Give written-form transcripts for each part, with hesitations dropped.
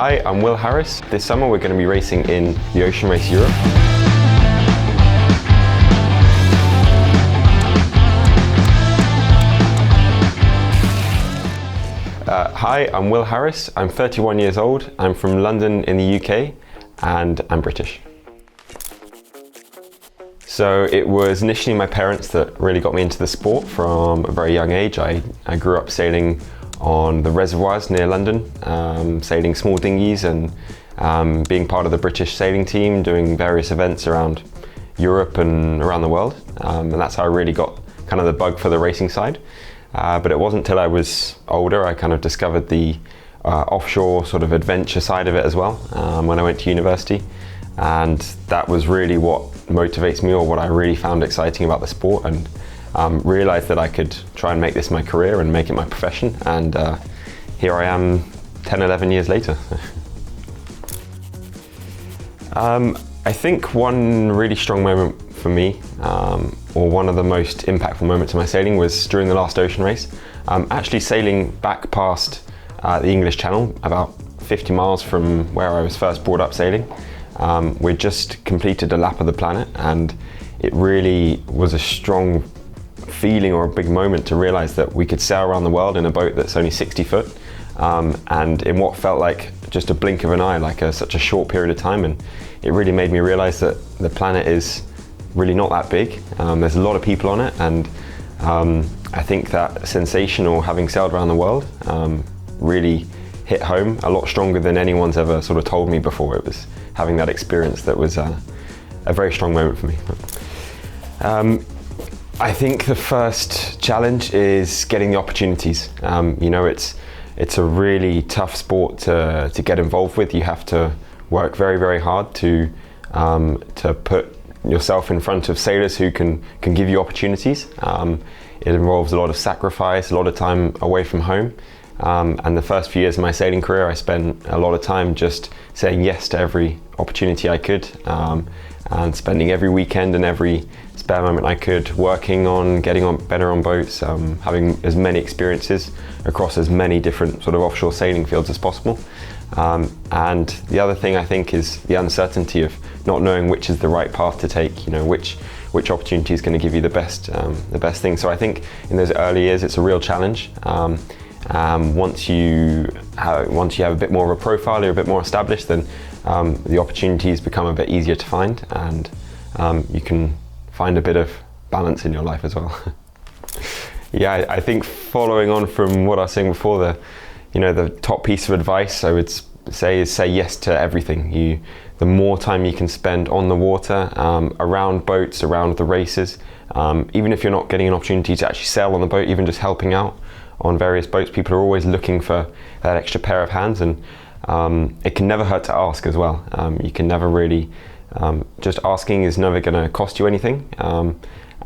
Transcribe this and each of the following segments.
Hi, I'm Will Harris. This summer we're going to be racing in the Ocean Race Europe. Hi, I'm Will Harris. I'm 31 years old. I'm from London in the UK and I'm British. So it was initially my parents that really got me into the sport from a very young age. I grew up sailing on the reservoirs near London, sailing small dinghies and being part of the British sailing team, doing various events around Europe and around the world. And that's how I really got kind of the bug for the racing side. But it wasn't until I was older I kind of discovered the offshore sort of adventure side of it as well when I went to university. And that was really what motivates me, or what I really found exciting about the sport, and realized that I could try and make this my career and make it my profession. And here I am 10, 11 years later. I think one really strong moment for me, or one of the most impactful moments of my sailing, was during the last ocean race. Actually sailing back past the English Channel, about 50 miles from where I was first brought up sailing. We just completed a lap of the planet, and it really was a strong feeling, or a big moment, to realize that we could sail around the world in a boat that's only 60 foot and in what felt like just a blink of an eye, like such a short period of time. And it really made me realize that the planet is really not that big. There's a lot of people on it, and I think that sensation, or having sailed around the world, really hit home a lot stronger than anyone's ever sort of told me before. It was having that experience that was a very strong moment for me. I think the first challenge is getting the opportunities. You know, it's a really tough sport to get involved with. You have to work very, very hard to put yourself in front of sailors who can give you opportunities. It involves a lot of sacrifice, a lot of time away from home. And the first few years of my sailing career, I spent a lot of time just saying yes to every opportunity I could, and spending every weekend and every spare moment I could working on getting on better on boats, having as many experiences across as many different sort of offshore sailing fields as possible. And the other thing, I think, is the uncertainty of not knowing which is the right path to take. You know, which opportunity is going to give you the best thing. So I think in those early years, it's a real challenge. Once you have a bit more of a profile, you're a bit more established, then the opportunities become a bit easier to find, and you can find a bit of balance in your life as well. Yeah, I think following on from what I was saying before, the top piece of advice I would say is say yes to everything. The more time you can spend on the water, around boats, around the races, even if you're not getting an opportunity to actually sail on the boat, even just helping out on various boats, people are always looking for that extra pair of hands, and it can never hurt to ask as well. You can never really, just asking is never going to cost you anything,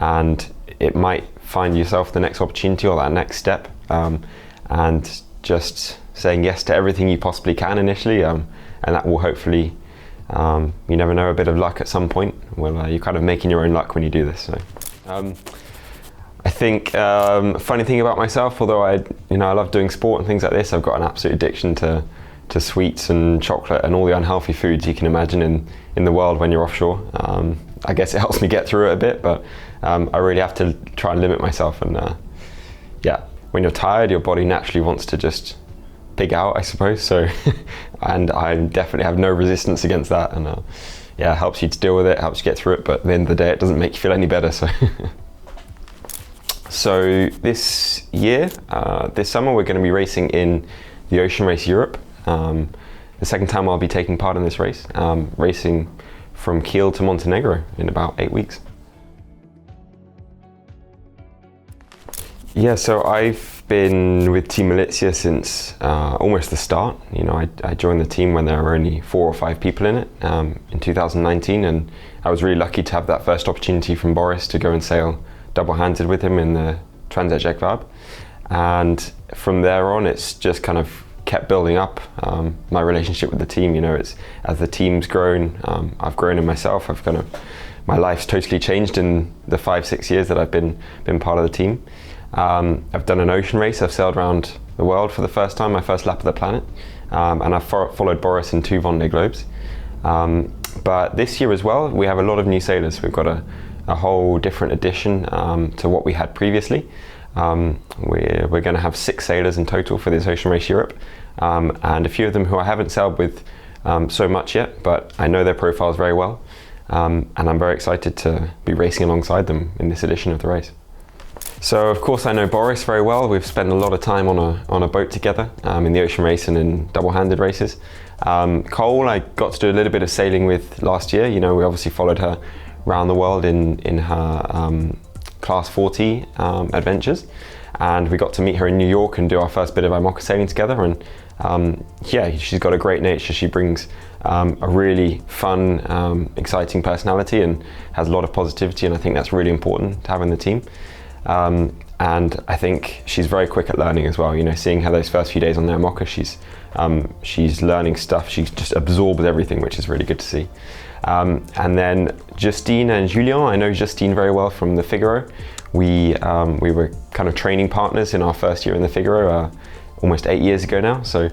and it might find yourself the next opportunity or that next step, and just saying yes to everything you possibly can initially, and that will hopefully, you never know, a bit of luck at some point. Well, you're kind of making your own luck when you do this. So. I think funny thing about myself, although I love doing sport and things like this, I've got an absolute addiction to sweets and chocolate and all the unhealthy foods you can imagine in the world when you're offshore. I guess it helps me get through it a bit, but I really have to try and limit myself. And yeah, when you're tired, your body naturally wants to just pig out, I suppose. So, and I definitely have no resistance against that. And yeah, it helps you to deal with it, helps you get through it. But at the end of the day, it doesn't make you feel any better. So. So this year, this summer, we're going to be racing in the Ocean Race Europe. The second time I'll be taking part in this race, racing from Kiel to Montenegro in about 8 weeks. Yeah, so I've been with Team Malizia since almost the start. You know, I joined the team when there were only 4 or 5 people in it in 2019, and I was really lucky to have that first opportunity from Boris to go and sail double-handed with him in the Transatlantischen. And from there on, it's just kind of kept building up my relationship with the team. You know, it's as the team's grown, I've grown in myself. My life's totally changed in the 5-6 years that I've been part of the team. I've done an ocean race. I've sailed around the world for the first time, my first lap of the planet. and I've followed Boris in 2 Vendée Globes. But this year as well, we have a lot of new sailors. We've got a whole different addition to what we had previously. We're going to have 6 sailors in total for this Ocean Race Europe, and a few of them who I haven't sailed with so much yet, but I know their profiles very well, and I'm very excited to be racing alongside them in this edition of the race. So of course I know Boris very well. We've spent a lot of time on a boat together in the Ocean Race and in double-handed races. Cole, I got to do a little bit of sailing with last year. You know, we obviously followed her around the world in her Class 40 adventures, and we got to meet her in New York and do our first bit of IMOCA sailing together. And yeah, she's got a great nature. She brings a really fun, exciting personality and has a lot of positivity, and I think that's really important to have in the team. And I think she's very quick at learning as well. You know, seeing her those first few days on the IMOCA, she's learning stuff. She just absorbs everything, which is really good to see. And then Justine and Julien, I know Justine very well from the Figaro. We were kind of training partners in our first year in the Figaro, almost 8 years ago now. So,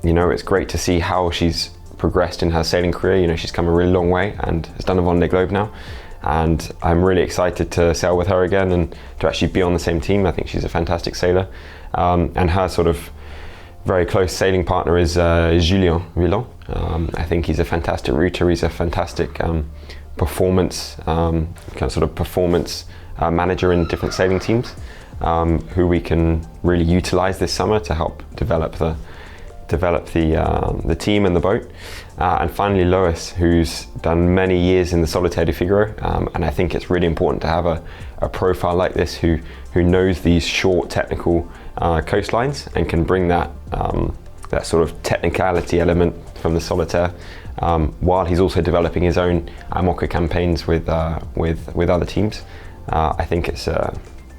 you know, it's great to see how she's progressed in her sailing career. You know, she's come a really long way and has done a Vendée Globe now. And I'm really excited to sail with her again and to actually be on the same team. I think she's a fantastic sailor. And her sort of very close sailing partner is Julien Villon. I think he's a fantastic router. He's a fantastic performance manager in different sailing teams, who we can really utilize this summer to help develop the team and the boat. And finally Lois, who's done many years in the Solitaire du Figaro, and I think it's really important to have a profile like this who knows these short technical coastlines and can bring that sort of technicality element from the Solitaire, while he's also developing his own IMOCA campaigns with other teams. I think it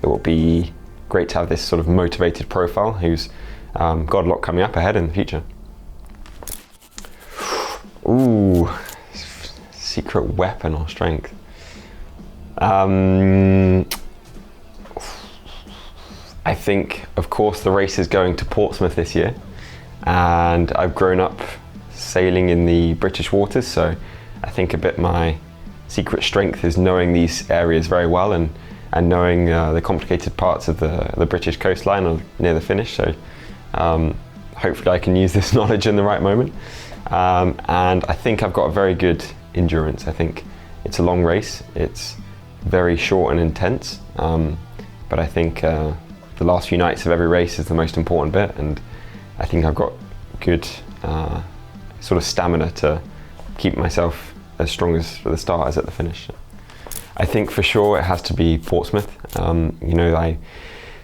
will be great to have this sort of motivated profile who's got a lot coming up ahead in the future. Ooh, secret weapon or strength. I think, of course, the race is going to Portsmouth this year, and I've grown up sailing in the British waters, so I think a bit my secret strength is knowing these areas very well and knowing the complicated parts of the British coastline or near the finish. So hopefully I can use this knowledge in the right moment. And I think I've got a very good endurance. I think it's a long race. It's very short and intense, but I think the last few nights of every race is the most important bit, and I think I've got good sort of stamina to keep myself as strong as at the start as at the finish. I think for sure it has to be Portsmouth. You know,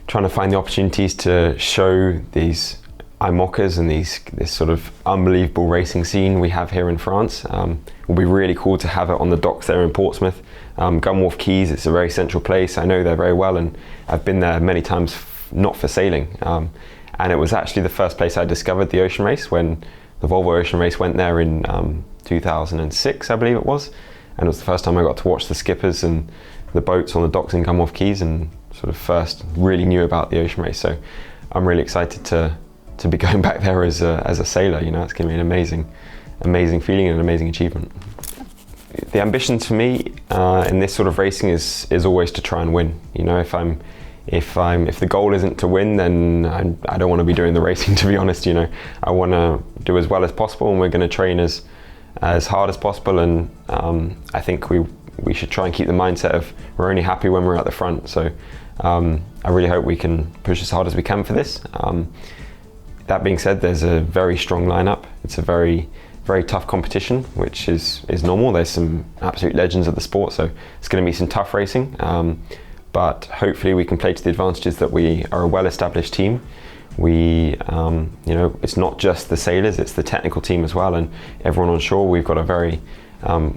trying to find the opportunities to show these IMOCAs and this sort of unbelievable racing scene we have here in France. It will be really cool to have it on the docks there in Portsmouth. Gunwharf Quays, it's a very central place. I know there very well, and I've been there many times, not for sailing. And it was actually the first place I discovered the Ocean Race when the Volvo Ocean Race went there in 2006, I believe it was. And it was the first time I got to watch the skippers and the boats on the docks in Gunwharf Quays and sort of first really knew about the Ocean Race. So I'm really excited to be going back there as a sailor. You know, it's going to be an amazing feeling and an amazing achievement. The ambition for me in this sort of racing is always to try and win. You know, if the goal isn't to win, then I don't want to be doing the racing, to be honest. You know, I want to do as well as possible, and we're going to train as hard as possible. And I think we should try and keep the mindset of we're only happy when we're at the front. So I really hope we can push as hard as we can for this. That being said, there's a very strong lineup. It's a very, very tough competition, which is normal. There's some absolute legends of the sport, so it's going to be some tough racing. But hopefully we can play to the advantages that we are a well-established team. You know, it's not just the sailors, it's the technical team as well, and everyone on shore. We've got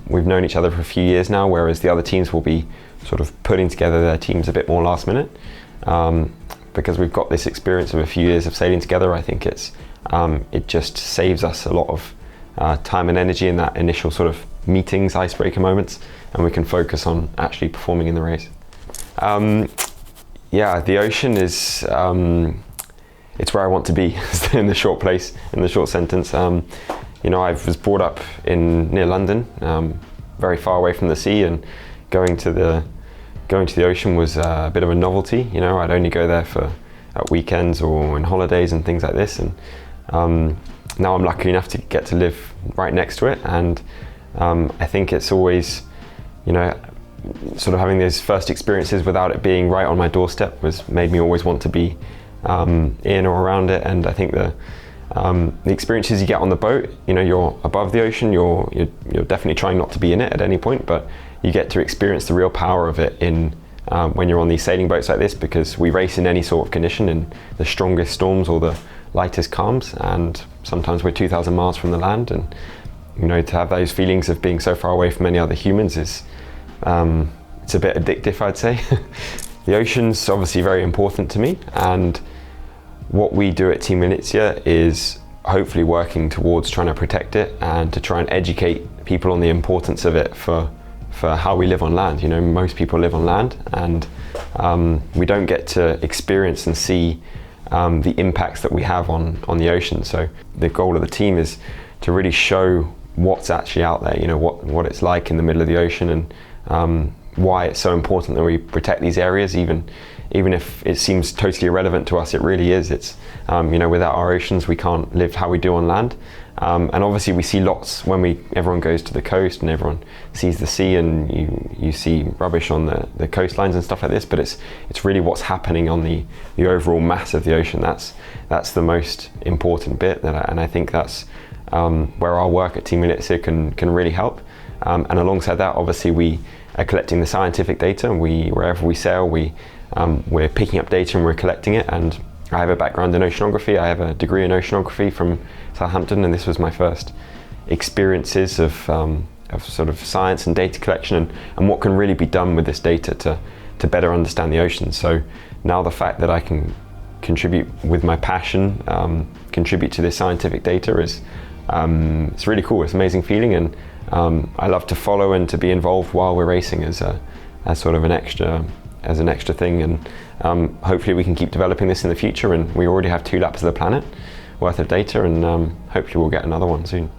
we've known each other for a few years now, whereas the other teams will be sort of putting together their teams a bit more last minute. Because we've got this experience of a few years of sailing together, I think it just saves us a lot of time and energy in that initial sort of meetings, icebreaker moments, and we can focus on actually performing in the race. Yeah, the ocean is it's where I want to be in the short sentence. You know, I was brought up near London, very far away from the sea, and going to the ocean was a bit of a novelty. You know, I'd only go there at weekends or in holidays and things like this, and now I'm lucky enough to get to live right next to it. And I think it's always, you know, sort of having those first experiences without it being right on my doorstep made me always want to be in or around it. And I think the experiences you get on the boat, you know, you're above the ocean, you're definitely trying not to be in it at any point, but you get to experience the real power of it when you're on these sailing boats like this, because we race in any sort of condition, in the strongest storms or the lightest calms, and sometimes we're 2,000 miles from the land. And you know, to have those feelings of being so far away from any other humans is it's a bit addictive, I'd say. The ocean's obviously very important to me, and what we do at Team Malizia is hopefully working towards trying to protect it and to try and educate people on the importance of it for how we live on land. You know, most people live on land, and we don't get to experience and see the impacts that we have on the ocean. So the goal of the team is to really show what's actually out there, you know, what it's like in the middle of the ocean, and why it's so important that we protect these areas, even if it seems totally irrelevant to us. It really is. It's you know, without our oceans we can't live how we do on land. And obviously we see lots when everyone goes to the coast and everyone sees the sea, and you see rubbish on the coastlines and stuff like this, but it's really what's happening on the overall mass of the ocean. That's the most important bit, and I think that's where our work at Team Elixia can really help. And alongside that, obviously we are collecting the scientific data, and wherever we sail, we're picking up data and we're collecting it. And I have a background in oceanography. I have a degree in oceanography from Southampton, and this was my first experiences of sort of science and data collection, and what can really be done with this data to better understand the ocean. So now the fact that I can contribute with my passion, contribute to this scientific data is it's really cool. It's an amazing feeling, and I love to follow and to be involved while we're racing as sort of an extra thing. And hopefully we can keep developing this in the future, and we already have 2 laps of the planet worth of data, and hopefully we'll get another one soon.